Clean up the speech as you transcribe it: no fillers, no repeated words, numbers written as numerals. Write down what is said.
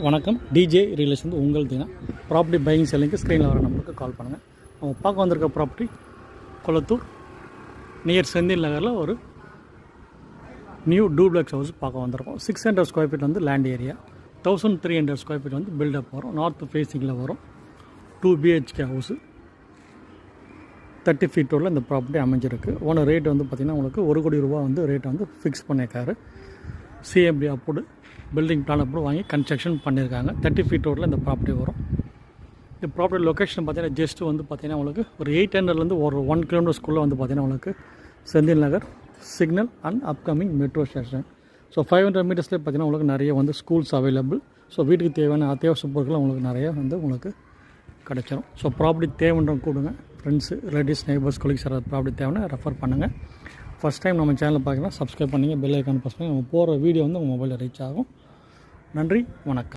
வணக்கம். டிஜே ரியல்ஸ் வந்து உங்கள் தினம் ப்ராப்பர்ட்டி பையிங் செல்லிங்க்கு ஸ்க்ரீனில் வர நம்பருக்கு கால் பண்ணுங்கள். அவங்க பார்க்க வந்திருக்க ப்ராப்பர்ட்டி கொளத்தூர் நியர் செந்தில் நகரில் ஒரு நியூ டூப்ளெக்ஸ் ஹவுஸ் பார்க்க வந்திருக்கோம். 600 ஸ்கொயர் ஃபீட் வந்து லேண்ட் ஏரியா, 1300 ஸ்கொயர் ஃபீட் வந்து பில்டப் வரும். நார்த் ஃபேஸிங்கில் வரும். 2 BHK ஹவுஸு, 30 ஃபீட் ரோடில் இந்த ப்ராப்பர்ட்டி அமைஞ்சிருக்கு. ஓனர் ரேட் வந்து பார்த்திங்கன்னா உங்களுக்கு ₹1 கோடி வந்து ரேட்டை வந்து ஃபிக்ஸ் பண்ணியிருக்காரு. CMD approved building plan approve வாங்கி கன்ஸ்ட்ரக்ஷன் பண்ணியிருக்காங்க. 30 ஃபீட் ரோடில் இந்த ப்ராப்பர்ட்டி வரும். இந்த ப்ராப்பர்ட்டி லொக்கேஷன் பார்த்தீங்கன்னா ஜஸ்ட்டு வந்து பார்த்திங்கன்னா உங்களுக்கு ஒரு 800லேருந்து ஒரு 1 கிலோமீட்டர்ஸ்குள்ளே வந்து பார்த்திங்கன்னா உங்களுக்கு Senthil Nagar signal and upcoming metro station. So 500 மீட்டர்ஸ்லேயே பார்த்திங்கன்னா உங்களுக்கு நிறைய வந்து ஸ்கூல்ஸ் அவைலபிள். ஸோ வீட்டுக்கு தேவையான அத்தியாவசிய பொருட்கள் உங்களுக்கு நிறைய வந்து உங்களுக்கு கிடச்சிரும். ஸோ ப்ராப்பர்ட்டி தேவைன்றவங்க கொடுங்க. ஃப்ரெண்ட்ஸு, ரிலேட்டிவ்ஸ், நெய்பர்ஸ், கொலீக்ஸ் யாராவது ப்ராப்பர்ட்டி தேவைன்னா ரெஃபர் பண்ணுங்கள். ஃபஸ்ட் டைம் நம்ம சேனலை பார்க்கலாம், சப்ஸ்கிரைப் பண்ணிங்க, பெல் ஐக்கான் ப்ரெஸ் பண்ணி நம்ம போகிற வீடியோ வந்து உங்கள் மொபைலில் ரீச் ஆகும். நன்றி, வணக்கம்.